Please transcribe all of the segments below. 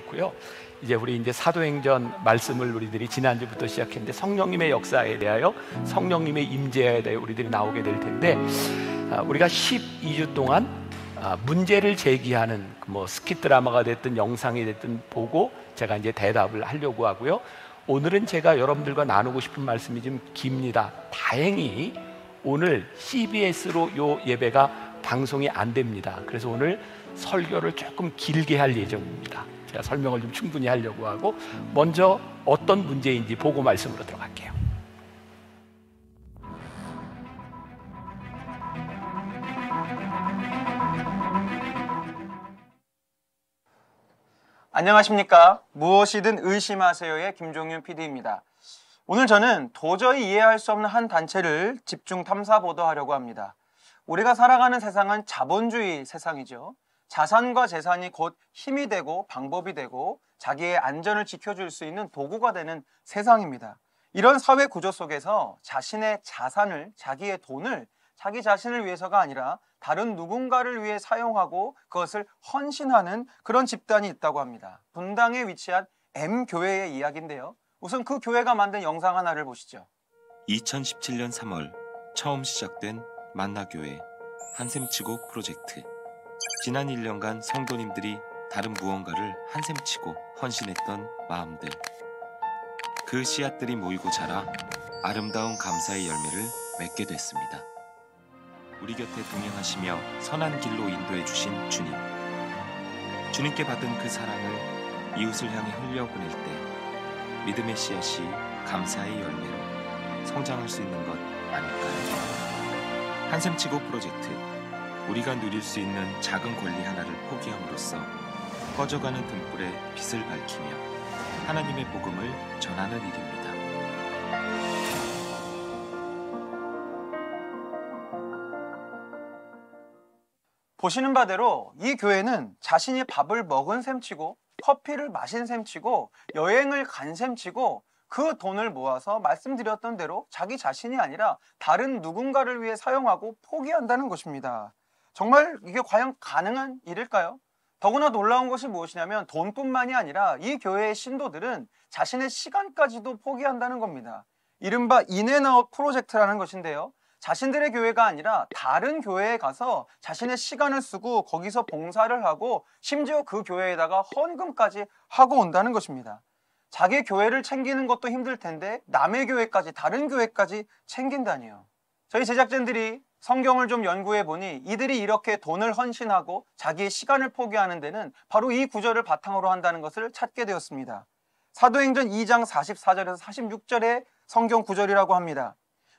좋고요. 이제 우리 이제 사도행전 말씀을 우리들이 지난주부터 시작했는데 성령님의 역사에 대하여 성령님의 임재에 대해 우리들이 나오게 될 텐데, 우리가 12주 동안 문제를 제기하는 뭐 스킷 드라마가 됐든 영상이 됐든 보고 제가 이제 대답을 하려고 하고요. 오늘은 제가 여러분들과 나누고 싶은 말씀이 좀 깁니다. 다행히 오늘 CBS로 요 예배가 방송이 안 됩니다. 그래서 오늘 설교를 조금 길게 할 예정입니다. 제가 설명을 좀 충분히 하려고 하고, 먼저 어떤 문제인지 보고 말씀으로 들어갈게요. 안녕하십니까? 무엇이든 의심하세요의 김종윤 PD입니다. 오늘 저는 도저히 이해할 수 없는 한 단체를 집중 탐사 보도하려고 합니다. 우리가 살아가는 세상은 자본주의 세상이죠. 자산과 재산이 곧 힘이 되고 방법이 되고 자기의 안전을 지켜줄 수 있는 도구가 되는 세상입니다. 이런 사회 구조 속에서 자신의 자산을, 자기의 돈을 자기 자신을 위해서가 아니라 다른 누군가를 위해 사용하고 그것을 헌신하는 그런 집단이 있다고 합니다. 분당에 위치한 M교회의 이야기인데요. 우선 그 교회가 만든 영상 하나를 보시죠. 2017년 3월 처음 시작된 만나교회 한샘치고 프로젝트. 지난 1년간 성도님들이 다른 무언가를 한샘치고 헌신했던 마음들. 그 씨앗들이 모이고 자라 아름다운 감사의 열매를 맺게 됐습니다. 우리 곁에 동행하시며 선한 길로 인도해 주신 주님. 주님께 받은 그 사랑을 이웃을 향해 흘려보낼 때 믿음의 씨앗이 감사의 열매로 성장할 수 있는 것 아닐까요? 한샘치고 프로젝트. 우리가 누릴 수 있는 작은 권리 하나를 포기함으로써 꺼져가는 등불에 빛을 밝히며 하나님의 복음을 전하는 일입니다. 보시는 바대로 이 교회는 자신이 밥을 먹은 셈치고 커피를 마신 셈치고 여행을 간 셈치고 그 돈을 모아서 말씀드렸던 대로 자기 자신이 아니라 다른 누군가를 위해 사용하고 포기한다는 것입니다. 정말 이게 과연 가능한 일일까요? 더구나 놀라운 것이 무엇이냐면 돈뿐만이 아니라 이 교회의 신도들은 자신의 시간까지도 포기한다는 겁니다. 이른바 인앤아웃 프로젝트라는 것인데요. 자신들의 교회가 아니라 다른 교회에 가서 자신의 시간을 쓰고 거기서 봉사를 하고 심지어 그 교회에다가 헌금까지 하고 온다는 것입니다. 자기 교회를 챙기는 것도 힘들 텐데 남의 교회까지, 다른 교회까지 챙긴다니요. 저희 제작진들이 성경을 좀 연구해 보니 이들이 이렇게 돈을 헌신하고 자기의 시간을 포기하는 데는 바로 이 구절을 바탕으로 한다는 것을 찾게 되었습니다. 사도행전 2장 44절에서 46절의 성경 구절이라고 합니다.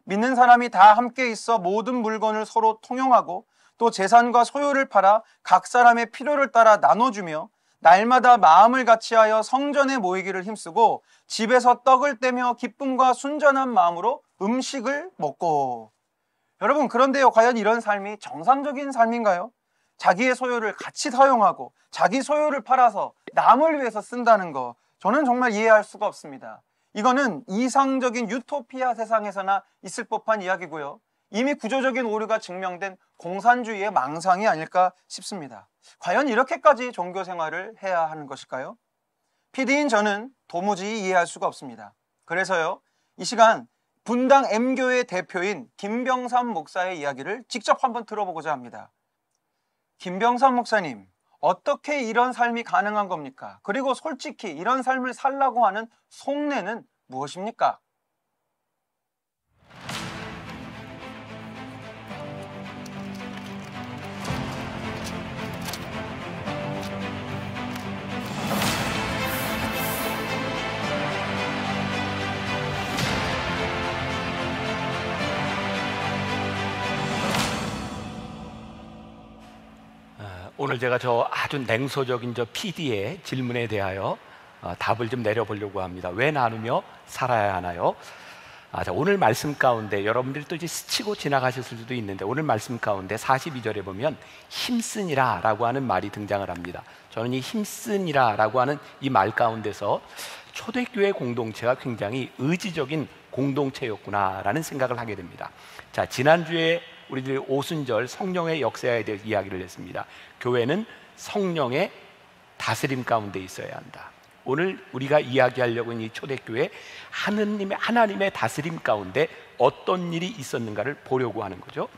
믿는 사람이 다 함께 있어 모든 물건을 서로 통용하고 또 재산과 소유를 팔아 각 사람의 필요를 따라 나눠주며 날마다 마음을 같이하여 성전에 모이기를 힘쓰고 집에서 떡을 떼며 기쁨과 순전한 마음으로 음식을 먹고. 여러분, 그런데요, 과연 이런 삶이 정상적인 삶인가요? 자기의 소유를 같이 사용하고 자기 소유를 팔아서 남을 위해서 쓴다는 거, 저는 정말 이해할 수가 없습니다. 이거는 이상적인 유토피아 세상에서나 있을 법한 이야기고요. 이미 구조적인 오류가 증명된 공산주의의 망상이 아닐까 싶습니다. 과연 이렇게까지 종교 생활을 해야 하는 것일까요? PD인 저는 도무지 이해할 수가 없습니다. 그래서요, 이 시간 분당 M교회 대표인 김병삼 목사의 이야기를 직접 한번 들어보고자 합니다. 김병삼 목사님, 어떻게 이런 삶이 가능한 겁니까? 그리고 솔직히 이런 삶을 살라고 하는 속내는 무엇입니까? 오늘 제가 저 아주 냉소적인 저 PD의 질문에 대하여 답을 좀 내려보려고 합니다. 왜 나누며 살아야 하나요? 자, 오늘 말씀 가운데 여러분들이 또 이제 스치고 지나가셨을 수도 있는데, 오늘 말씀 가운데 42절에 보면 힘쓰니라 라고 하는 말이 등장을 합니다. 저는 이 힘쓰니라 라고 하는 이 말 가운데서 초대교회 공동체가 굉장히 의지적인 공동체였구나 라는 생각을 하게 됩니다. 자, 지난주에 우리들 오순절 성령의 역사에 대해 이야기를 했습니다. 교회는 성령의 다스림 가운데 있어야 한다. 오늘 우리가 이야기하려고 하는 이 초대교회 하나님의 다스림 가운데 어떤 일이 있었는가를 보려고 하는 거죠.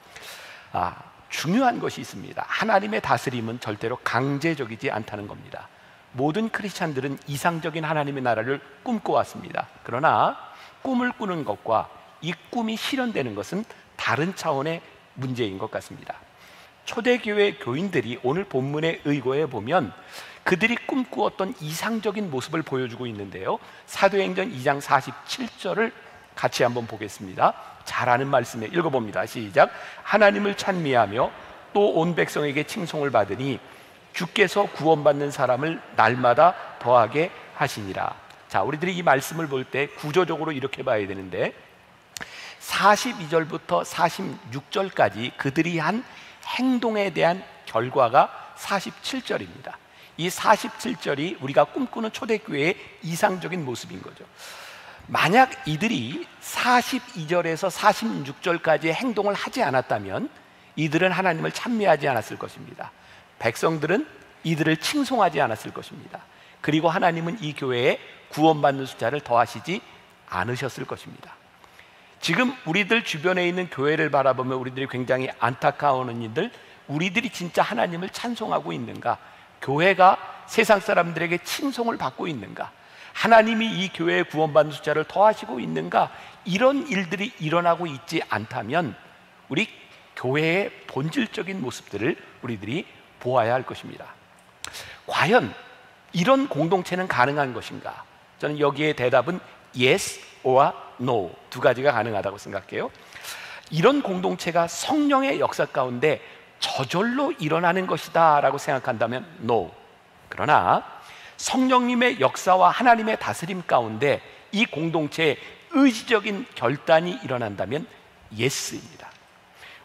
중요한 것이 있습니다. 하나님의 다스림은 절대로 강제적이지 않다는 겁니다. 모든 크리스찬들은 이상적인 하나님의 나라를 꿈꿔왔습니다. 그러나 꿈을 꾸는 것과 이 꿈이 실현되는 것은 다른 차원의 문제인 것 같습니다. 초대교회 교인들이 오늘 본문의 의거에 보면 그들이 꿈꾸었던 이상적인 모습을 보여주고 있는데요, 사도행전 2장 47절을 같이 한번 보겠습니다. 잘 아는 말씀에 읽어봅니다. 시작. 하나님을 찬미하며 또 온 백성에게 칭송을 받으니 주께서 구원받는 사람을 날마다 더하게 하시니라. 자, 우리들이 이 말씀을 볼 때 구조적으로 이렇게 봐야 되는데 42절부터 46절까지 그들이 한 행동에 대한 결과가 47절입니다. 이 47절이 우리가 꿈꾸는 초대교회의 이상적인 모습인 거죠. 만약 이들이 42절에서 46절까지의 행동을 하지 않았다면 이들은 하나님을 찬미하지 않았을 것입니다. 백성들은 이들을 칭송하지 않았을 것입니다. 그리고 하나님은 이 교회에 구원받는 숫자를 더하시지 않으셨을 것입니다. 지금 우리들 주변에 있는 교회를 바라보면 우리들이 굉장히 안타까워하는 일들, 우리들이 진짜 하나님을 찬송하고 있는가? 교회가 세상 사람들에게 칭송을 받고 있는가? 하나님이 이 교회에 구원받는 숫자를 더하시고 있는가? 이런 일들이 일어나고 있지 않다면 우리 교회의 본질적인 모습들을 우리들이 보아야 할 것입니다. 과연 이런 공동체는 가능한 것인가? 저는 여기에 대답은 yes or no 두 가지가 가능하다고 생각해요. 이런 공동체가 성령의 역사 가운데 저절로 일어나는 것이다 라고 생각한다면 no. 그러나 성령님의 역사와 하나님의 다스림 가운데 이 공동체에 의지적인 결단이 일어난다면 yes입니다.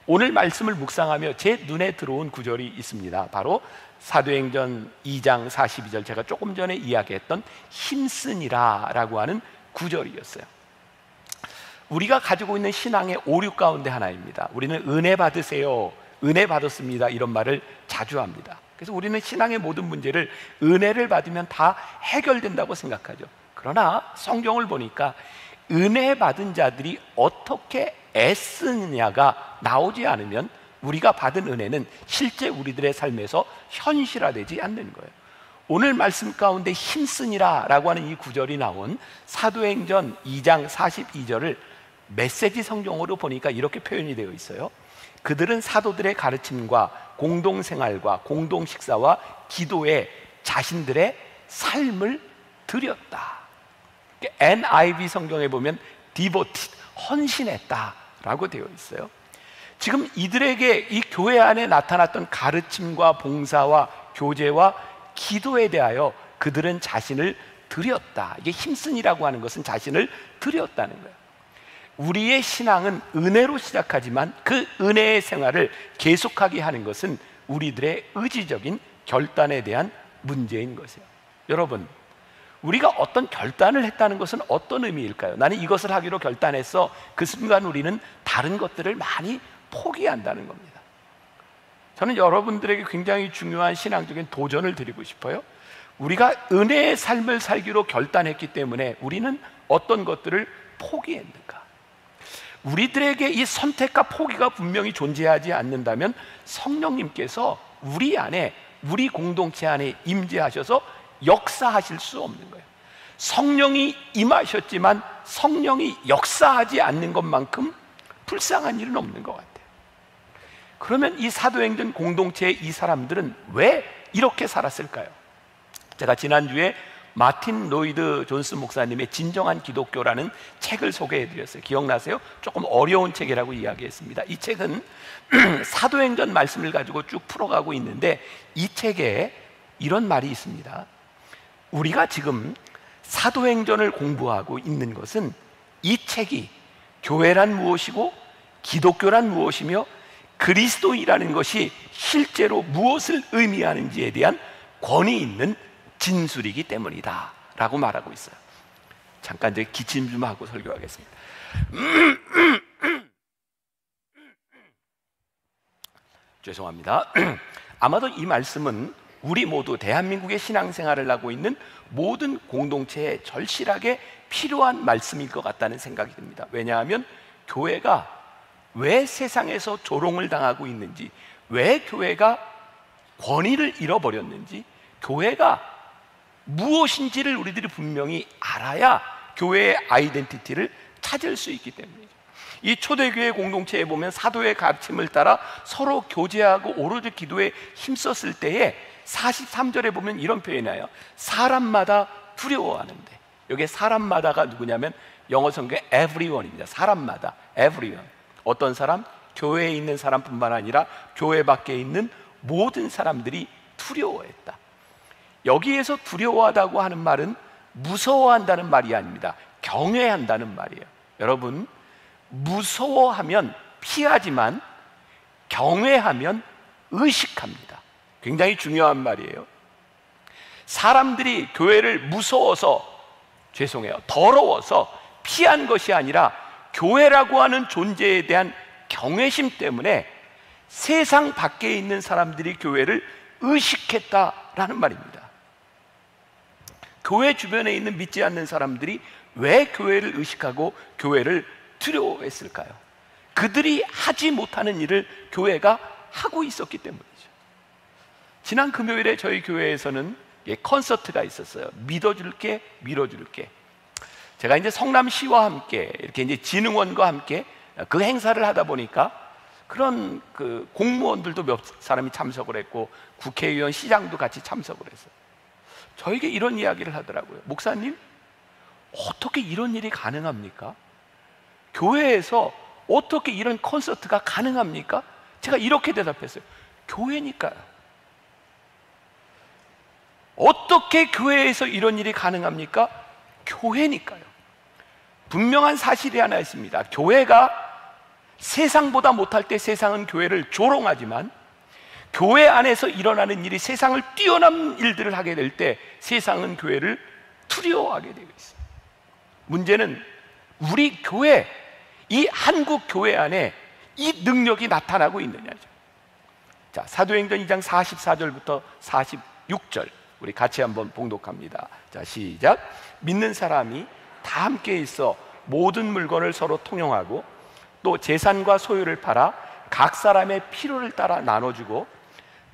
오늘 말씀을 묵상하며 제 눈에 들어온 구절이 있습니다. 바로 사도행전 2장 42절, 제가 조금 전에 이야기했던 힘쓰니라 라고 하는 구절이었어요. 우리가 가지고 있는 신앙의 오류 가운데 하나입니다. 우리는 은혜 받으세요, 은혜 받았습니다, 이런 말을 자주 합니다. 그래서 우리는 신앙의 모든 문제를 은혜를 받으면 다 해결된다고 생각하죠. 그러나 성경을 보니까 은혜 받은 자들이 어떻게 애쓰느냐가 나오지 않으면 우리가 받은 은혜는 실제 우리들의 삶에서 현실화되지 않는 거예요. 오늘 말씀 가운데 힘쓰니라 라고 하는 이 구절이 나온 사도행전 2장 42절을 메시지 성경으로 보니까 이렇게 표현이 되어 있어요. 그들은 사도들의 가르침과 공동생활과 공동식사와 기도에 자신들의 삶을 드렸다. NIV 성경에 보면 devoted, 헌신했다 라고 되어 있어요. 지금 이들에게 이 교회 안에 나타났던 가르침과 봉사와 교제와 기도에 대하여 그들은 자신을 드렸다. 이게 힘쓰니라고 하는 것은 자신을 드렸다는 거예요. 우리의 신앙은 은혜로 시작하지만 그 은혜의 생활을 계속하게 하는 것은 우리들의 의지적인 결단에 대한 문제인 것이에요. 여러분, 우리가 어떤 결단을 했다는 것은 어떤 의미일까요? 나는 이것을 하기로 결단했어. 그 순간 우리는 다른 것들을 많이 포기한다는 겁니다. 저는 여러분들에게 굉장히 중요한 신앙적인 도전을 드리고 싶어요. 우리가 은혜의 삶을 살기로 결단했기 때문에 우리는 어떤 것들을 포기했는가? 우리들에게 이 선택과 포기가 분명히 존재하지 않는다면 성령님께서 우리 안에, 우리 공동체 안에 임재하셔서 역사하실 수 없는 거예요. 성령이 임하셨지만 성령이 역사하지 않는 것만큼 불쌍한 일은 없는 것 같아요. 그러면 이 사도행전 공동체의 이 사람들은 왜 이렇게 살았을까요? 제가 지난주에 마틴 로이드 존스 목사님의 진정한 기독교라는 책을 소개해드렸어요. 기억나세요? 조금 어려운 책이라고 이야기했습니다. 이 책은 사도행전 말씀을 가지고 쭉 풀어가고 있는데 이 책에 이런 말이 있습니다. 우리가 지금 사도행전을 공부하고 있는 것은 이 책이 교회란 무엇이고 기독교란 무엇이며 그리스도이라는 것이 실제로 무엇을 의미하는지에 대한 권위 있는 진술이기 때문이다 라고 말하고 있어요. 잠깐 이제 기침 좀 하고 설교하겠습니다. 죄송합니다. 아마도 이 말씀은 우리 모두 대한민국의 신앙생활을 하고 있는 모든 공동체에 절실하게 필요한 말씀일 것 같다는 생각이 듭니다. 왜냐하면 교회가 왜 세상에서 조롱을 당하고 있는지, 왜 교회가 권위를 잃어버렸는지, 교회가 무엇인지를 우리들이 분명히 알아야 교회의 아이덴티티를 찾을 수 있기 때문이죠. 이 초대교회 공동체에 보면 사도의 가르침을 따라 서로 교제하고 오로지 기도에 힘썼을 때에 43절에 보면 이런 표현이 나요. 사람마다 두려워하는데, 여기에 사람마다가 누구냐면 영어 성경에 everyone입니다. 사람마다, everyone. 어떤 사람? 교회에 있는 사람뿐만 아니라 교회 밖에 있는 모든 사람들이 두려워했다. 여기에서 두려워하다고 하는 말은 무서워한다는 말이 아닙니다. 경외한다는 말이에요. 여러분, 무서워하면 피하지만 경외하면 의식합니다. 굉장히 중요한 말이에요. 사람들이 교회를 무서워서, 더러워서 피한 것이 아니라 교회라고 하는 존재에 대한 경외심 때문에 세상 밖에 있는 사람들이 교회를 의식했다라는 말입니다. 교회 주변에 있는 믿지 않는 사람들이 왜 교회를 의식하고 교회를 두려워했을까요? 그들이 하지 못하는 일을 교회가 하고 있었기 때문이죠. 지난 금요일에 저희 교회에서는 콘서트가 있었어요. 믿어줄게, 밀어줄게. 제가 이제 성남시와 함께 이렇게 이제 진흥원과 함께 그 행사를 하다 보니까 그런 그 공무원들도 몇 사람이 참석을 했고 국회의원, 시장도 같이 참석을 했어요. 저에게 이런 이야기를 하더라고요. 목사님, 어떻게 이런 일이 가능합니까? 교회에서 어떻게 이런 콘서트가 가능합니까? 제가 이렇게 대답했어요. 교회니까요. 어떻게 교회에서 이런 일이 가능합니까? 교회니까요. 분명한 사실이 하나 있습니다. 교회가 세상보다 못할 때 세상은 교회를 조롱하지만 교회 안에서 일어나는 일이 세상을 뛰어넘는 일들을 하게 될 때 세상은 교회를 두려워하게 되고 있어요. 문제는 우리 교회, 이 한국 교회 안에 이 능력이 나타나고 있느냐죠. 자, 사도행전 2장 44절부터 46절 우리 같이 한번 봉독합니다. 자, 시작. 믿는 사람이 다 함께 있어 모든 물건을 서로 통용하고 또 재산과 소유를 팔아 각 사람의 필요를 따라 나눠주고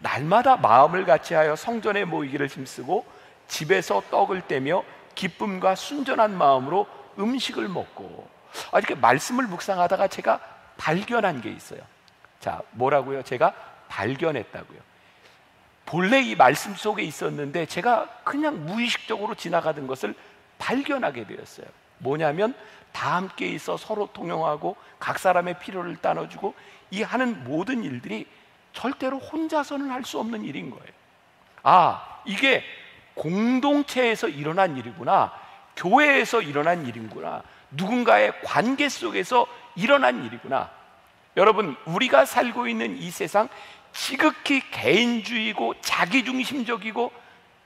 날마다 마음을 같이하여 성전에 모이기를 힘쓰고 집에서 떡을 떼며 기쁨과 순전한 마음으로 음식을 먹고. 이렇게 말씀을 묵상하다가 제가 발견한 게 있어요. 자, 뭐라고요? 제가 발견했다고요. 본래 이 말씀 속에 있었는데 제가 그냥 무의식적으로 지나가던 것을 발견하게 되었어요. 뭐냐면 다 함께 있어 서로 통용하고 각 사람의 필요를 나눠주고 이 하는 모든 일들이 절대로 혼자서는 할 수 없는 일인 거예요. 아, 이게 공동체에서 일어난 일이구나, 교회에서 일어난 일이구나, 누군가의 관계 속에서 일어난 일이구나. 여러분, 우리가 살고 있는 이 세상 지극히 개인주의고 자기중심적이고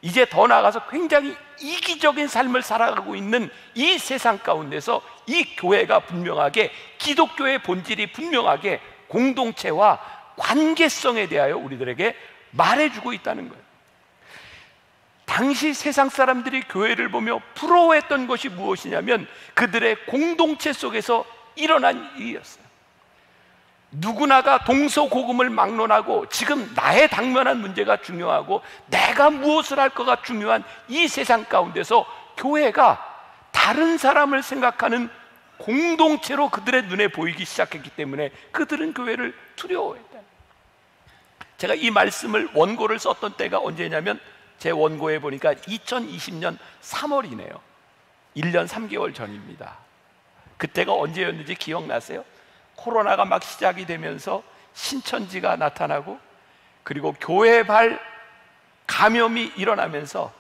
이제 더 나아가서 굉장히 이기적인 삶을 살아가고 있는 이 세상 가운데서 이 교회가 분명하게, 기독교의 본질이 분명하게 공동체와 관계성에 대하여 우리들에게 말해주고 있다는 거예요. 당시 세상 사람들이 교회를 보며 부러워했던 것이 무엇이냐면 그들의 공동체 속에서 일어난 일이었어요. 누구나가 동서고금을 막론하고 지금 나의 당면한 문제가 중요하고 내가 무엇을 할 거가 중요한 이 세상 가운데서 교회가 다른 사람을 생각하는 공동체로 그들의 눈에 보이기 시작했기 때문에 그들은 교회를 두려워했다. 제가 이 말씀을 원고를 썼던 때가 언제냐면 제 원고에 보니까 2020년 3월이네요. 1년 3개월 전입니다. 그때가 언제였는지 기억나세요? 코로나가 막 시작이 되면서 신천지가 나타나고 그리고 교회발 감염이 일어나면서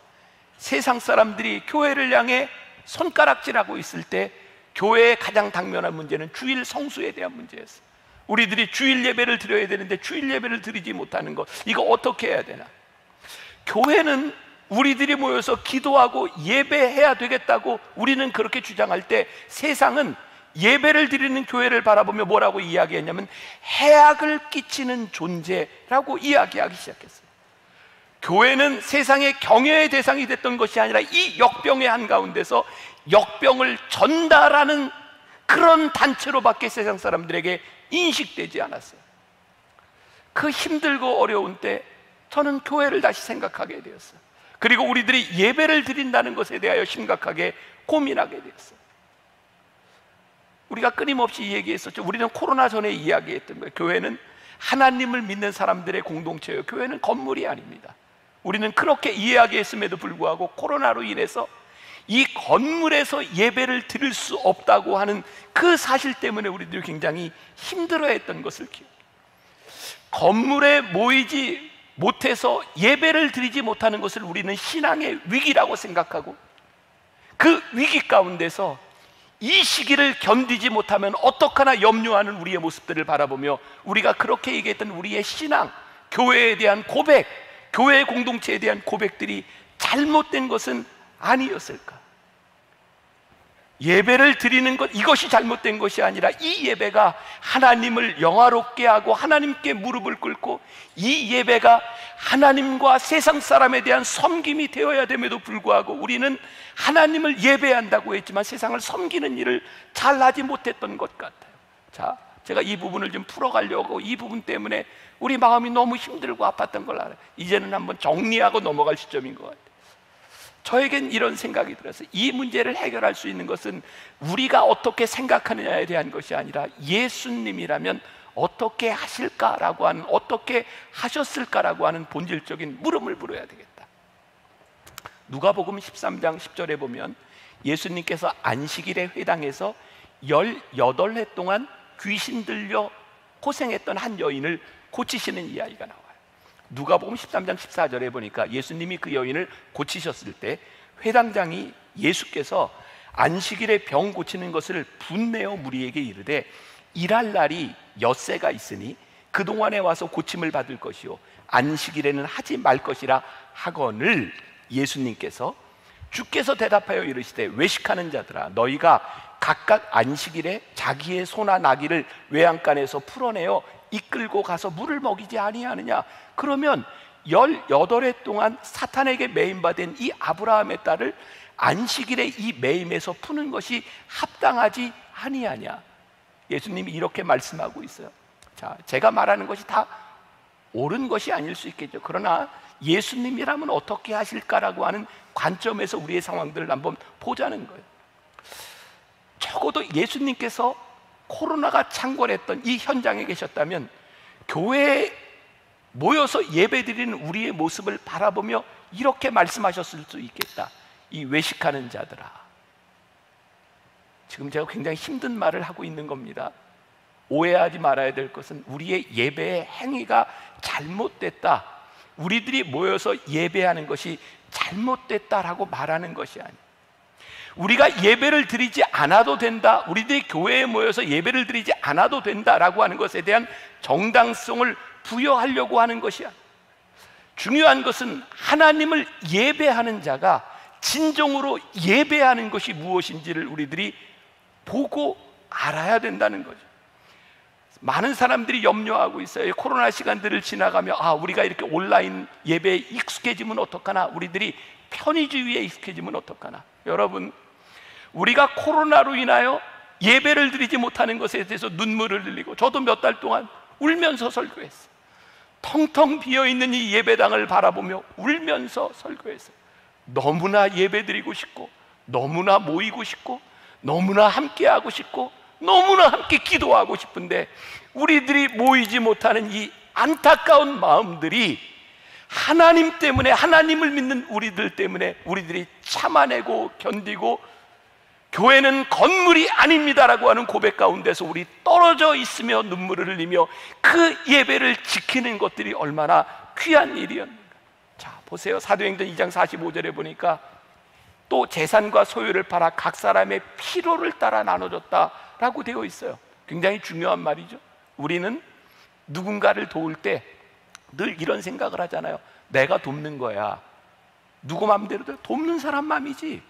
세상 사람들이 교회를 향해 손가락질하고 있을 때 교회의 가장 당면한 문제는 주일 성수에 대한 문제였어요. 우리들이 주일 예배를 드려야 되는데 주일 예배를 드리지 못하는 것, 이거 어떻게 해야 되나? 교회는 우리들이 모여서 기도하고 예배해야 되겠다고 우리는 그렇게 주장할 때 세상은 예배를 드리는 교회를 바라보며 뭐라고 이야기했냐면 해악을 끼치는 존재라고 이야기하기 시작했어요. 교회는 세상의 경외의 대상이 됐던 것이 아니라 이 역병의 한가운데서 역병을 전달하는 그런 단체로밖에 세상 사람들에게 인식되지 않았어요. 그 힘들고 어려운 때 저는 교회를 다시 생각하게 되었어요. 그리고 우리들이 예배를 드린다는 것에 대하여 심각하게 고민하게 되었어요. 우리가 끊임없이 얘기했었죠. 우리는 코로나 전에 이야기했던 거예요. 교회는 하나님을 믿는 사람들의 공동체예요. 교회는 건물이 아닙니다. 우리는 그렇게 이해하게 했음에도 불구하고 코로나로 인해서 이 건물에서 예배를 드릴 수 없다고 하는 그 사실 때문에 우리들이 굉장히 힘들어했던 것을 기억해요. 건물에 모이지 못해서 예배를 드리지 못하는 것을 우리는 신앙의 위기라고 생각하고, 그 위기 가운데서 이 시기를 견디지 못하면 어떡하나 염려하는 우리의 모습들을 바라보며 우리가 그렇게 얘기했던 우리의 신앙, 교회에 대한 고백, 교회 공동체에 대한 고백들이 잘못된 것은 아니었을까? 예배를 드리는 것, 이것이 잘못된 것이 아니라 이 예배가 하나님을 영화롭게 하고 하나님께 무릎을 꿇고 이 예배가 하나님과 세상 사람에 대한 섬김이 되어야 됨에도 불구하고 우리는 하나님을 예배한다고 했지만 세상을 섬기는 일을 잘하지 못했던 것 같아요. 자, 제가 이 부분을 좀 풀어가려고, 이 부분 때문에 우리 마음이 너무 힘들고 아팠던 걸 알아요. 이제는 한번 정리하고 넘어갈 시점인 것 같아요. 저에겐 이런 생각이 들어서 이 문제를 해결할 수 있는 것은 우리가 어떻게 생각하느냐에 대한 것이 아니라 예수님이라면 어떻게 하실까라고 하는, 어떻게 하셨을까라고 하는 본질적인 물음을 물어야 되겠다. 누가복음 13장 10절에 보면 예수님께서 안식일에 회당에서 18해 동안 귀신 들려 고생했던 한 여인을 고치시는 이야기가 나와요. 누가복음 13장 14절에 보니까 예수님이 그 여인을 고치셨을 때 회당장이 예수께서 안식일에 병 고치는 것을 분내어 무리에게 이르되 일할 날이 엿새가 있으니 그동안에 와서 고침을 받을 것이요 안식일에는 하지 말 것이라 하거늘, 예수님께서 주께서 대답하여 이르시되 외식하는 자들아, 너희가 각각 안식일에 자기의 소나 나귀를 외양간에서 풀어내어 이끌고 가서 물을 먹이지 아니하느냐? 그러면 18해 동안 사탄에게 매임받은 이 아브라함의 딸을 안식일에 이 매임에서 푸는 것이 합당하지 아니하냐? 예수님이 이렇게 말씀하고 있어요. 자, 제가 말하는 것이 다 옳은 것이 아닐 수 있겠죠. 그러나 예수님이라면 어떻게 하실까라고 하는 관점에서 우리의 상황들을 한번 보자는 거예요. 적어도 예수님께서 코로나가 창궐했던 이 현장에 계셨다면 교회에 모여서 예배드리는 우리의 모습을 바라보며 이렇게 말씀하셨을 수 있겠다. 이 외식하는 자들아, 지금 제가 굉장히 힘든 말을 하고 있는 겁니다. 오해하지 말아야 될 것은 우리의 예배의 행위가 잘못됐다, 우리들이 모여서 예배하는 것이 잘못됐다라고 말하는 것이 아니에요. 우리가 예배를 드리지 않아도 된다, 우리들이 교회에 모여서 예배를 드리지 않아도 된다라고 하는 것에 대한 정당성을 부여하려고 하는 것이야. 중요한 것은 하나님을 예배하는 자가 진정으로 예배하는 것이 무엇인지를 우리들이 보고 알아야 된다는 거죠. 많은 사람들이 염려하고 있어요. 코로나 시간들을 지나가며 우리가 이렇게 온라인 예배에 익숙해지면 어떡하나, 우리들이 편의주의에 익숙해지면 어떡하나. 여러분, 우리가 코로나로 인하여 예배를 드리지 못하는 것에 대해서 눈물을 흘리고, 저도 몇 달 동안 울면서 설교했어요. 텅텅 비어있는 이 예배당을 바라보며 울면서 설교했어요. 너무나 예배드리고 싶고, 너무나 모이고 싶고, 너무나 함께하고 싶고, 너무나 함께 기도하고 싶은데 우리들이 모이지 못하는 이 안타까운 마음들이 하나님 때문에, 하나님을 믿는 우리들 때문에 우리들이 참아내고 견디고, 교회는 건물이 아닙니다라고 하는 고백 가운데서 우리 떨어져 있으며 눈물을 흘리며 그 예배를 지키는 것들이 얼마나 귀한 일이었는가. 자, 보세요. 사도행전 2장 45절에 보니까 또 재산과 소유를 팔아 각 사람의 필요를 따라 나눠줬다라고 되어 있어요. 굉장히 중요한 말이죠. 우리는 누군가를 도울 때 늘 이런 생각을 하잖아요. 내가 돕는 거야. 누구 마음대로 돕는 사람 마음이지.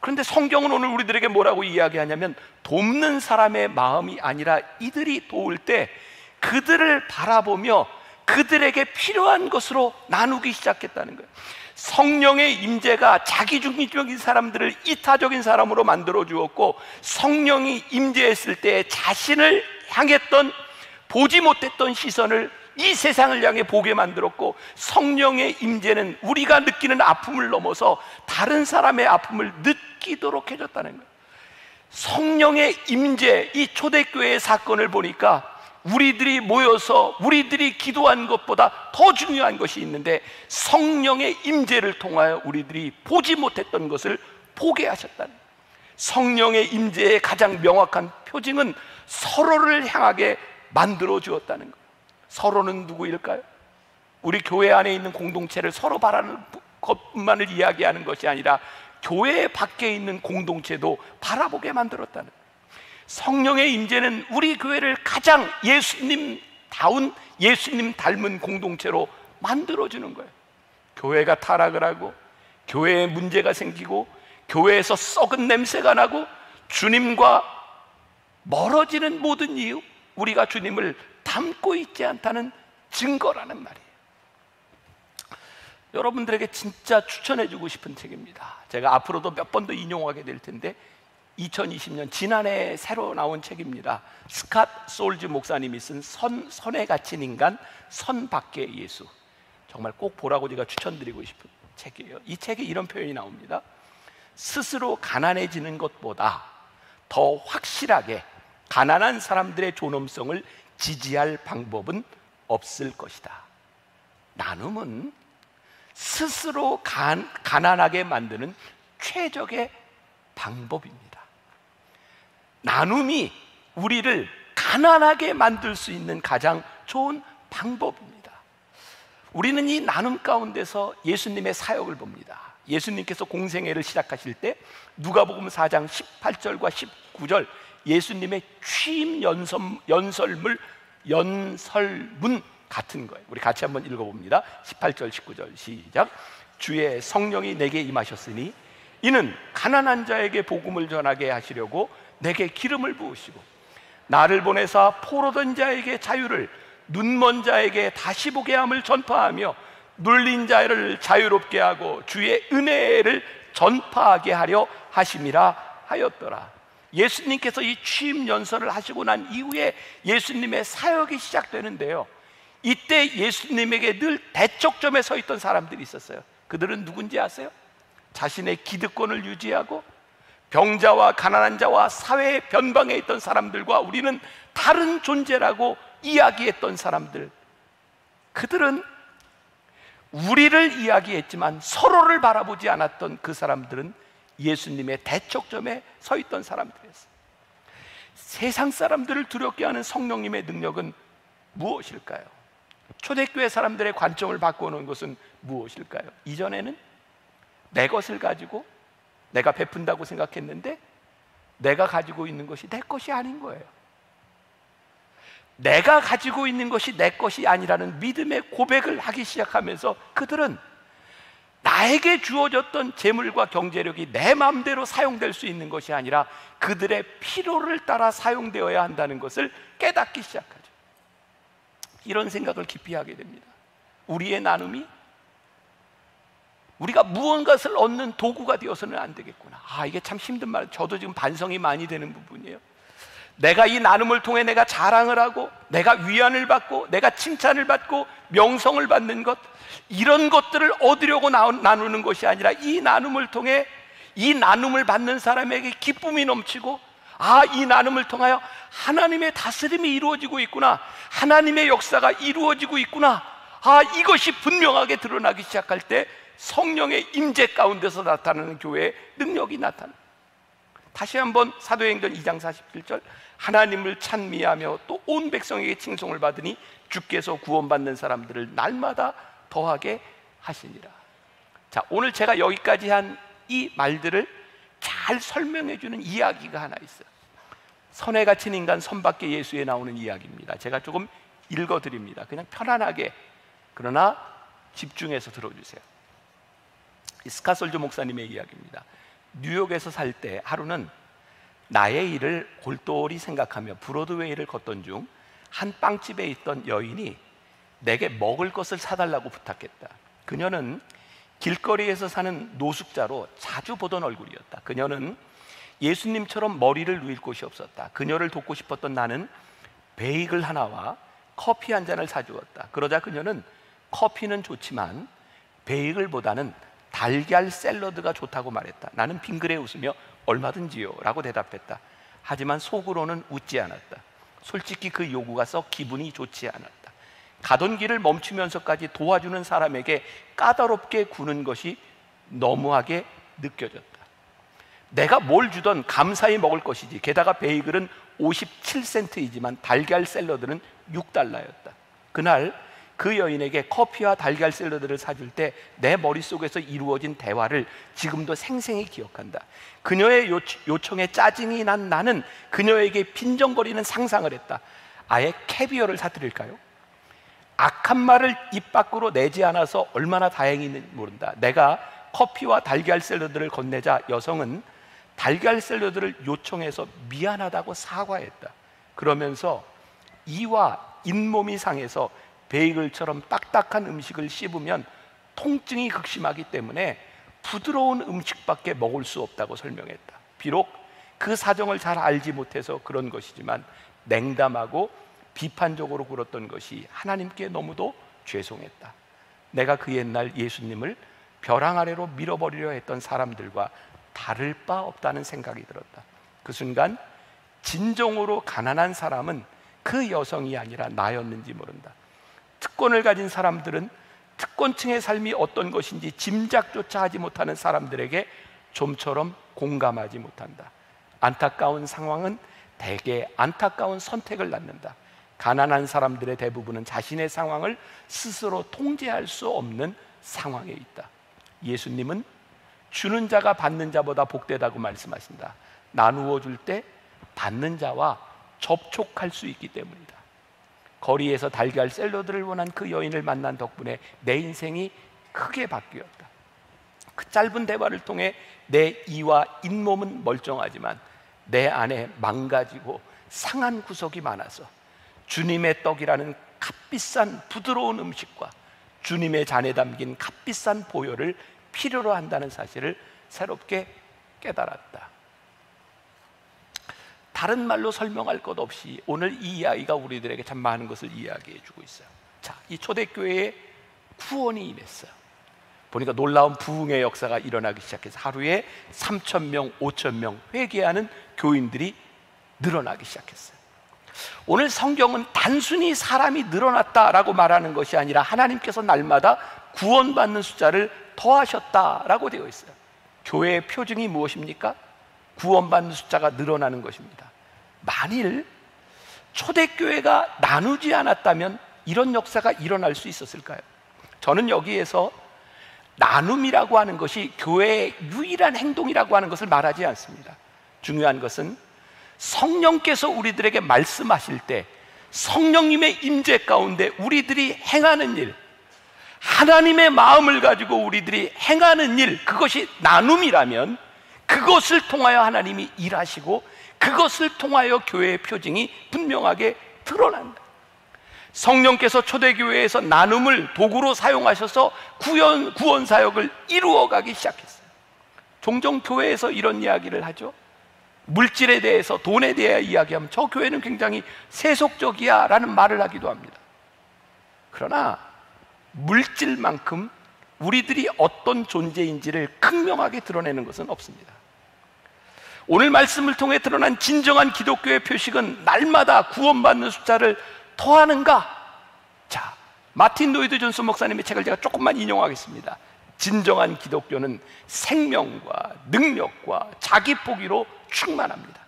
그런데 성경은 오늘 우리들에게 뭐라고 이야기하냐면, 돕는 사람의 마음이 아니라 이들이 도울 때 그들을 바라보며 그들에게 필요한 것으로 나누기 시작했다는 거예요. 성령의 임재가 자기중심적인 사람들을 이타적인 사람으로 만들어 주었고, 성령이 임재했을 때 자신을 향했던 보지 못했던 시선을 이 세상을 향해 보게 만들었고, 성령의 임재는 우리가 느끼는 아픔을 넘어서 다른 사람의 아픔을 느끼도록 해줬다는 거예요. 성령의 임재, 이 초대교회의 사건을 보니까 우리들이 모여서 우리들이 기도한 것보다 더 중요한 것이 있는데, 성령의 임재를 통하여 우리들이 보지 못했던 것을 보게 하셨다는 거예요. 성령의 임재의 가장 명확한 표징은 서로를 향하게 만들어 주었다는 거예요. 서로는 누구일까요? 우리 교회 안에 있는 공동체를 서로 바라는 것만을 이야기하는 것이 아니라 교회 밖에 있는 공동체도 바라보게 만들었다는 거예요. 성령의 임재는 우리 교회를 가장 예수님다운, 예수님 닮은 공동체로 만들어주는 거예요. 교회가 타락을 하고 교회에 문제가 생기고 교회에서 썩은 냄새가 나고 주님과 멀어지는 모든 이유, 우리가 주님을 닮고 있지 않다는 증거라는 말이에요. 여러분들에게 진짜 추천해주고 싶은 책입니다. 제가 앞으로도 몇 번 더 인용하게 될 텐데, 2020년 지난해 새로 나온 책입니다. 스캇 솔즈 목사님이 쓴 선에 갇힌 인간, 선 밖의 예수. 정말 꼭 보라고 제가 추천드리고 싶은 책이에요. 이 책에 이런 표현이 나옵니다. 스스로 가난해지는 것보다 더 확실하게 가난한 사람들의 존엄성을 지지할 방법은 없을 것이다. 나눔은 스스로 가난하게 만드는 최적의 방법입니다. 나눔이 우리를 가난하게 만들 수 있는 가장 좋은 방법입니다. 우리는 이 나눔 가운데서 예수님의 사역을 봅니다. 예수님께서 공생애를 시작하실 때 누가복음 4장 18절과 19절, 예수님의 취임 연설문 같은 거예요. 우리 같이 한번 읽어봅니다. 18절 19절 시작. 주의 성령이 내게 임하셨으니 이는 가난한 자에게 복음을 전하게 하시려고 내게 기름을 부으시고, 나를 보내사 포로된 자에게 자유를, 눈먼 자에게 다시 보게 함을 전파하며, 눌린 자를 자유롭게 하고 주의 은혜를 전파하게 하려 하심이라 하였더라. 예수님께서 이 취임 연설을 하시고 난 이후에 예수님의 사역이 시작되는데요, 이때 예수님에게 늘 대척점에 서 있던 사람들이 있었어요. 그들은 누군지 아세요? 자신의 기득권을 유지하고 병자와 가난한 자와 사회의 변방에 있던 사람들과 우리는 다른 존재라고 이야기했던 사람들, 그들은 우리를 이야기했지만 서로를 바라보지 않았던 그 사람들은 예수님의 대척점에 서 있던 사람들이었어요. 세상 사람들을 두렵게 하는 성령님의 능력은 무엇일까요? 초대교회 사람들의 관점을 바꿔놓은 것은 무엇일까요? 이전에는 내 것을 가지고 내가 베푼다고 생각했는데 내가 가지고 있는 것이 내 것이 아닌 거예요. 내가 가지고 있는 것이 내 것이 아니라는 믿음의 고백을 하기 시작하면서 그들은 나에게 주어졌던 재물과 경제력이 내 마음대로 사용될 수 있는 것이 아니라 그들의 필요를 따라 사용되어야 한다는 것을 깨닫기 시작하죠. 이런 생각을 깊이 하게 됩니다. 우리의 나눔이 우리가 무언가를 얻는 도구가 되어서는 안 되겠구나. 이게 참 힘든 말, 저도 지금 반성이 많이 되는 부분이에요. 내가 이 나눔을 통해 내가 자랑을 하고 내가 위안을 받고 내가 칭찬을 받고 명성을 받는 것, 이런 것들을 얻으려고 나누는 것이 아니라 이 나눔을 통해 이 나눔을 받는 사람에게 기쁨이 넘치고, 이 나눔을 통하여 하나님의 다스림이 이루어지고 있구나, 하나님의 역사가 이루어지고 있구나, 이것이 분명하게 드러나기 시작할 때 성령의 임재 가운데서 나타나는 교회의 능력이 나타나. 다시 한번 사도행전 2장 47절, 하나님을 찬미하며 또 온 백성에게 칭송을 받으니 주께서 구원받는 사람들을 날마다 더하게 하시니라. 자, 오늘 제가 여기까지 한 이 말들을 잘 설명해 주는 이야기가 하나 있어요. 선에 갇힌 인간, 선 밖의 예수에 나오는 이야기입니다. 제가 조금 읽어드립니다. 그냥 편안하게, 그러나 집중해서 들어주세요. 스캇 솔즈 목사님의 이야기입니다. 뉴욕에서 살 때 하루는 나의 일을 골똘히 생각하며 브로드웨이를 걷던 중 한 빵집에 있던 여인이 내게 먹을 것을 사달라고 부탁했다. 그녀는 길거리에서 사는 노숙자로 자주 보던 얼굴이었다. 그녀는 예수님처럼 머리를 누일 곳이 없었다. 그녀를 돕고 싶었던 나는 베이글 하나와 커피 한 잔을 사주었다. 그러자 그녀는 커피는 좋지만 베이글보다는 달걀 샐러드가 좋다고 말했다. 나는 빙그레 웃으며 얼마든지요 라고 대답했다. 하지만 속으로는 웃지 않았다. 솔직히 그 요구가 썩 기분이 좋지 않았다. 가던 길을 멈추면서까지 도와주는 사람에게 까다롭게 구는 것이 너무하게 느껴졌다. 내가 뭘 주던 감사히 먹을 것이지. 게다가 베이글은 57센트이지만 달걀 샐러드는 6달러였다. 그날 그 여인에게 커피와 달걀 샐러드를 사줄 때 내 머릿속에서 이루어진 대화를 지금도 생생히 기억한다. 그녀의 요청에 짜증이 난 나는 그녀에게 빈정거리는 상상을 했다. 아예 캐비어를 사드릴까요? 악한 말을 입 밖으로 내지 않아서 얼마나 다행인지 모른다. 내가 커피와 달걀 샐러드를 건네자 여성은 달걀 샐러드를 요청해서 미안하다고 사과했다. 그러면서 이와 잇몸이 상해서 베이글처럼 딱딱한 음식을 씹으면 통증이 극심하기 때문에 부드러운 음식밖에 먹을 수 없다고 설명했다. 비록 그 사정을 잘 알지 못해서 그런 것이지만 냉담하고 비판적으로 굴었던 것이 하나님께 너무도 죄송했다. 내가 그 옛날 예수님을 벼랑 아래로 밀어버리려 했던 사람들과 다를 바 없다는 생각이 들었다. 그 순간 진정으로 가난한 사람은 그 여성이 아니라 나였는지 모른다. 특권을 가진 사람들은 특권층의 삶이 어떤 것인지 짐작조차 하지 못하는 사람들에게 좀처럼 공감하지 못한다. 안타까운 상황은 대개 안타까운 선택을 낳는다. 가난한 사람들의 대부분은 자신의 상황을 스스로 통제할 수 없는 상황에 있다. 예수님은 주는 자가 받는 자보다 복되다고 말씀하신다. 나누어 줄 때 받는 자와 접촉할 수 있기 때문이다. 거리에서 달걀 샐러드를 원한 그 여인을 만난 덕분에 내 인생이 크게 바뀌었다. 그 짧은 대화를 통해 내 이와 잇몸은 멀쩡하지만 내 안에 망가지고 상한 구석이 많아서 주님의 떡이라는 값비싼 부드러운 음식과 주님의 잔에 담긴 값비싼 보혈을 필요로 한다는 사실을 새롭게 깨달았다. 다른 말로 설명할 것 없이 오늘 이 이야기가 우리들에게 참 많은 것을 이야기해 주고 있어요. 자, 이 초대교회에 구원이 임했어요. 보니까 놀라운 부흥의 역사가 일어나기 시작해서 하루에 3,000명, 5,000명 회개하는 교인들이 늘어나기 시작했어요. 오늘 성경은 단순히 사람이 늘어났다라고 말하는 것이 아니라 하나님께서 날마다 구원받는 숫자를 더하셨다라고 되어 있어요. 교회의 표징이 무엇입니까? 구원받는 숫자가 늘어나는 것입니다. 만일 초대교회가 나누지 않았다면 이런 역사가 일어날 수 있었을까요? 저는 여기에서 나눔이라고 하는 것이 교회의 유일한 행동이라고 하는 것을 말하지 않습니다. 중요한 것은 성령께서 우리들에게 말씀하실 때 성령님의 임재 가운데 우리들이 행하는 일, 하나님의 마음을 가지고 우리들이 행하는 일, 그것이 나눔이라면 그것을 통하여 하나님이 일하시고 그것을 통하여 교회의 표징이 분명하게 드러난다. 성령께서 초대교회에서 나눔을 도구로 사용하셔서 구원 사역을 이루어가기 시작했어요. 종종 교회에서 이런 이야기를 하죠. 물질에 대해서, 돈에 대해 이야기하면 저 교회는 굉장히 세속적이야 라는 말을 하기도 합니다. 그러나 물질만큼 우리들이 어떤 존재인지를 극명하게 드러내는 것은 없습니다. 오늘 말씀을 통해 드러난 진정한 기독교의 표식은 날마다 구원받는 숫자를 더하는가? 자, 마틴 로이드 존슨 목사님의 책을 제가 조금만 인용하겠습니다. 진정한 기독교는 생명과 능력과 자기 포기로 충만합니다.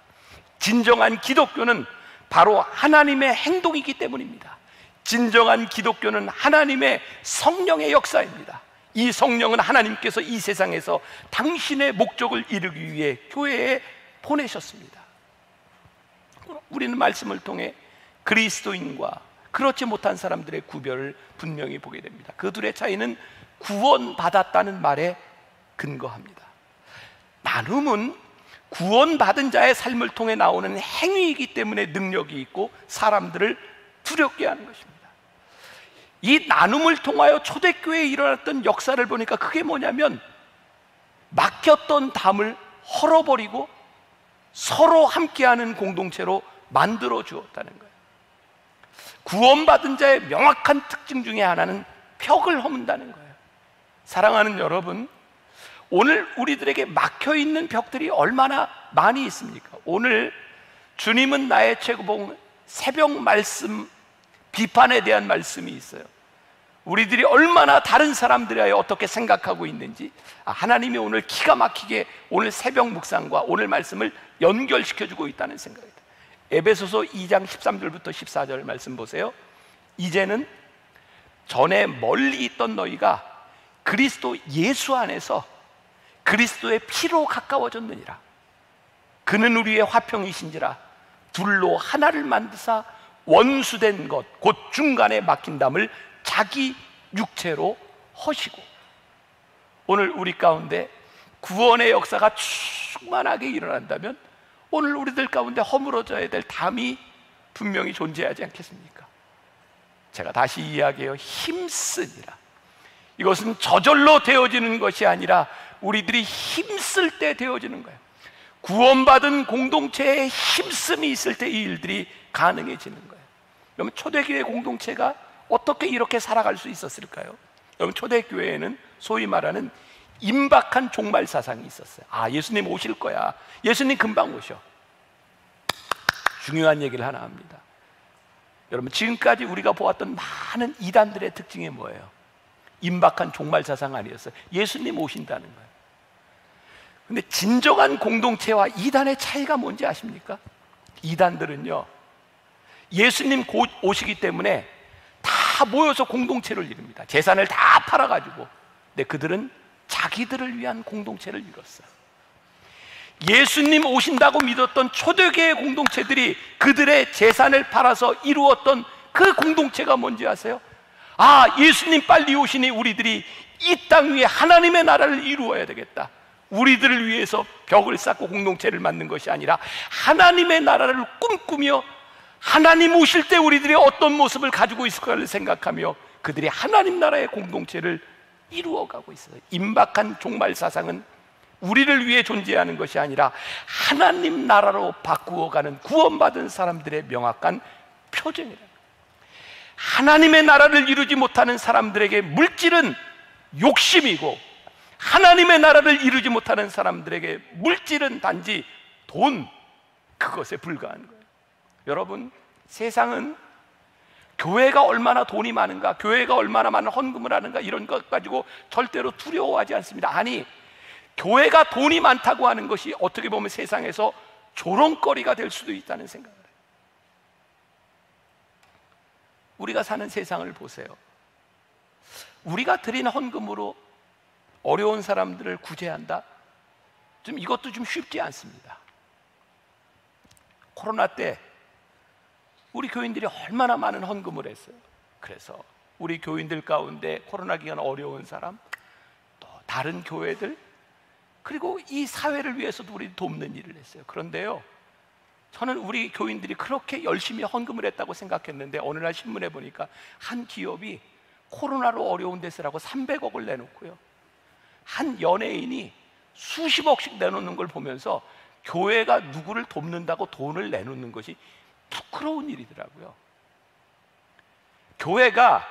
진정한 기독교는 바로 하나님의 행동이기 때문입니다. 진정한 기독교는 하나님의 성령의 역사입니다. 이 성령은 하나님께서 이 세상에서 당신의 목적을 이루기 위해 교회에 보내셨습니다. 우리는 말씀을 통해 그리스도인과 그렇지 못한 사람들의 구별을 분명히 보게 됩니다. 그 둘의 차이는 구원받았다는 말에 근거합니다. 나눔은 구원받은 자의 삶을 통해 나오는 행위이기 때문에 능력이 있고 사람들을 두렵게 하는 것입니다. 이 나눔을 통하여 초대교회에 일어났던 역사를 보니까 그게 뭐냐면 막혔던 담을 헐어버리고 서로 함께하는 공동체로 만들어 주었다는 거예요. 구원받은 자의 명확한 특징 중에 하나는 벽을 허문다는 거예요. 사랑하는 여러분, 오늘 우리들에게 막혀있는 벽들이 얼마나 많이 있습니까? 오늘 주님은 나의 최고봉 새벽 말씀 비판에 대한 말씀이 있어요. 우리들이 얼마나 다른 사람들에 대하여 어떻게 생각하고 있는지 하나님이 오늘 기가 막히게 오늘 새벽 묵상과 오늘 말씀을 연결시켜주고 있다는 생각이다. 에베소서 2장 13절부터 14절 말씀 보세요. 이제는 전에 멀리 있던 너희가 그리스도 예수 안에서 그리스도의 피로 가까워졌느니라. 그는 우리의 화평이신지라 둘로 하나를 만드사 원수된 것 곧 중간에 막힌 담을 자기 육체로 허시고. 오늘 우리 가운데 구원의 역사가 충만하게 일어난다면 오늘 우리들 가운데 허물어져야 될 담이 분명히 존재하지 않겠습니까? 제가 다시 이야기해요. 힘쓰니라. 이것은 저절로 되어지는 것이 아니라 우리들이 힘쓸 때 되어지는 거예요. 구원받은 공동체에 힘씀이 있을 때 이 일들이 가능해지는 거예요. 그러면 초대교회 공동체가 어떻게 이렇게 살아갈 수 있었을까요? 여러분, 초대교회에는 소위 말하는 임박한 종말 사상이 있었어요. 예수님 오실 거야. 예수님 금방 오셔. 중요한 얘기를 하나 합니다. 여러분, 지금까지 우리가 보았던 많은 이단들의 특징이 뭐예요? 임박한 종말 사상 아니었어요. 예수님 오신다는 거예요. 근데 진정한 공동체와 이단의 차이가 뭔지 아십니까? 이단들은요, 예수님 곧 오시기 때문에 다 모여서 공동체를 이룹니다. 재산을 다 팔아가지고. 근데 그들은 자기들을 위한 공동체를 이뤘어요. 예수님 오신다고 믿었던 초대교회 공동체들이 그들의 재산을 팔아서 이루었던 그 공동체가 뭔지 아세요? 예수님 빨리 오시니 우리들이 이 땅 위에 하나님의 나라를 이루어야 되겠다. 우리들을 위해서 벽을 쌓고 공동체를 만든 것이 아니라 하나님의 나라를 꿈꾸며 하나님 오실 때 우리들이 어떤 모습을 가지고 있을까를 생각하며 그들이 하나님 나라의 공동체를 이루어가고 있어요. 임박한 종말 사상은 우리를 위해 존재하는 것이 아니라 하나님 나라로 바꾸어가는 구원받은 사람들의 명확한 표정이라는 거예요. 하나님의 나라를 이루지 못하는 사람들에게 물질은 욕심이고 하나님의 나라를 이루지 못하는 사람들에게 물질은 단지 돈, 그것에 불과한 거예요. 여러분, 세상은 교회가 얼마나 돈이 많은가, 교회가 얼마나 많은 헌금을 하는가 이런 것 가지고 절대로 두려워하지 않습니다. 아니, 교회가 돈이 많다고 하는 것이 어떻게 보면 세상에서 조롱거리가 될 수도 있다는 생각을 해요. 우리가 사는 세상을 보세요. 우리가 드린 헌금으로 어려운 사람들을 구제한다? 이것도 좀 쉽지 않습니다. 코로나 때 우리 교인들이 얼마나 많은 헌금을 했어요. 그래서 우리 교인들 가운데 코로나 기간 어려운 사람, 또 다른 교회들, 그리고 이 사회를 위해서도 우리 돕는 일을 했어요. 그런데요, 저는 우리 교인들이 그렇게 열심히 헌금을 했다고 생각했는데 어느 날 신문에 보니까 한 기업이 코로나로 어려운 데 쓰라고 300억을 내놓고요, 한 연예인이 수십억씩 내놓는 걸 보면서 교회가 누구를 돕는다고 돈을 내놓는 것이 부끄러운 일이더라고요. 교회가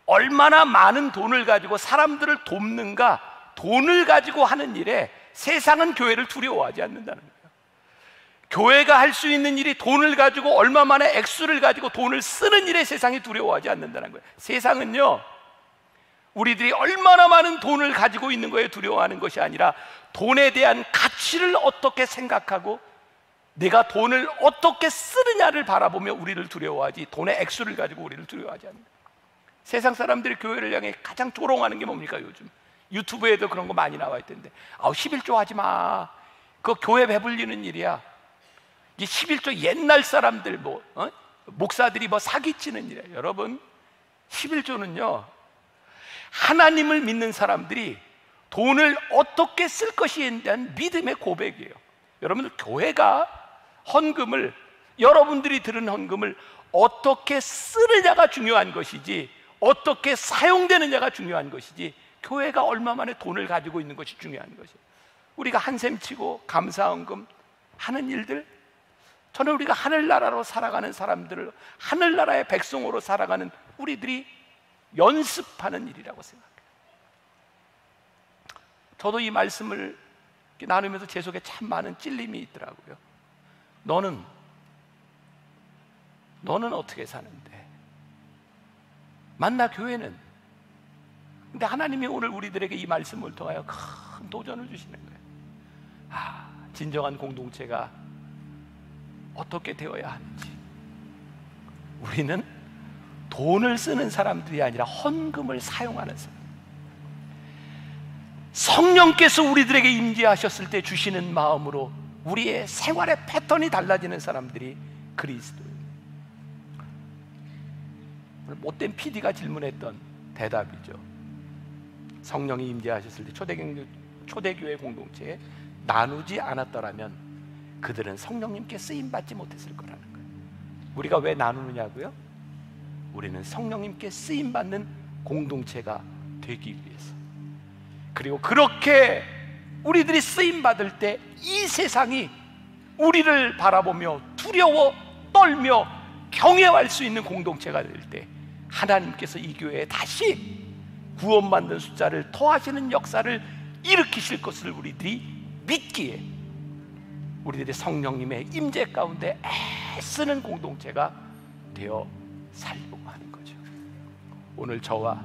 얼마나 많은 돈을 가지고 사람들을 돕는가, 돈을 가지고 하는 일에 세상은 교회를 두려워하지 않는다는 거예요. 교회가 할 수 있는 일이 돈을 가지고 얼마만의 액수를 가지고 돈을 쓰는 일에 세상이 두려워하지 않는다는 거예요. 세상은요, 우리들이 얼마나 많은 돈을 가지고 있는 거에 두려워하는 것이 아니라 돈에 대한 가치를 어떻게 생각하고 내가 돈을 어떻게 쓰느냐를 바라보며 우리를 두려워하지, 돈의 액수를 가지고 우리를 두려워하지 않는다. 세상 사람들이 교회를 향해 가장 조롱하는 게 뭡니까? 요즘 유튜브에도 그런 거 많이 나와 있던데, 11조 하지 마, 그거 교회 배불리는 일이야. 이 11조 옛날 사람들 목사들이 사기치는 일이에요. 여러분, 11조는요 하나님을 믿는 사람들이 돈을 어떻게 쓸 것이에 대한 믿음의 고백이에요. 여러분들, 교회가 헌금을, 여러분들이 들은 헌금을 어떻게 쓰느냐가 중요한 것이지 어떻게 사용되느냐가 중요한 것이지 교회가 얼마만에 돈을 가지고 있는 것이 중요한 것이에요. 우리가 한샘치고 감사헌금 하는 일들, 저는 우리가 하늘나라로 살아가는 사람들을, 하늘나라의 백성으로 살아가는 우리들이 연습하는 일이라고 생각해요. 저도 이 말씀을 나누면서 제 속에 참 많은 찔림이 있더라고요. 너는 어떻게 사는데? 만나 교회는, 근데 하나님이 오늘 우리들에게 이 말씀을 통하여 큰 도전을 주시는 거예요. 진정한 공동체가 어떻게 되어야 하는지. 우리는 돈을 쓰는 사람들이 아니라 헌금을 사용하는 사람. 성령께서 우리들에게 임재하셨을 때 주시는 마음으로 우리의 생활의 패턴이 달라지는 사람들이 그리스도예요. 못된 PD가 질문했던 대답이죠. 성령이 임재하셨을 때 초대교회 공동체에 나누지 않았더라면 그들은 성령님께 쓰임받지 못했을 거라는 거예요. 우리가 왜 나누느냐고요? 우리는 성령님께 쓰임받는 공동체가 되기 위해서. 그리고 그렇게 우리들이 쓰임받을 때 이 세상이 우리를 바라보며 두려워 떨며 경외할 수 있는 공동체가 될 때 하나님께서 이 교회에 다시 구원받는 숫자를 더하시는 역사를 일으키실 것을 우리들이 믿기에 우리들이 성령님의 임재 가운데 애쓰는 공동체가 되어 살려고 하는 거죠. 오늘 저와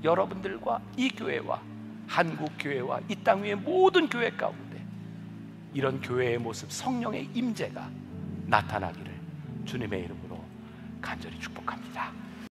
여러분들과 이 교회와 한국 교회와 이 땅 위의 모든 교회 가운데 이런 교회의 모습, 성령의 임재가 나타나기를 주님의 이름으로 간절히 축복합니다.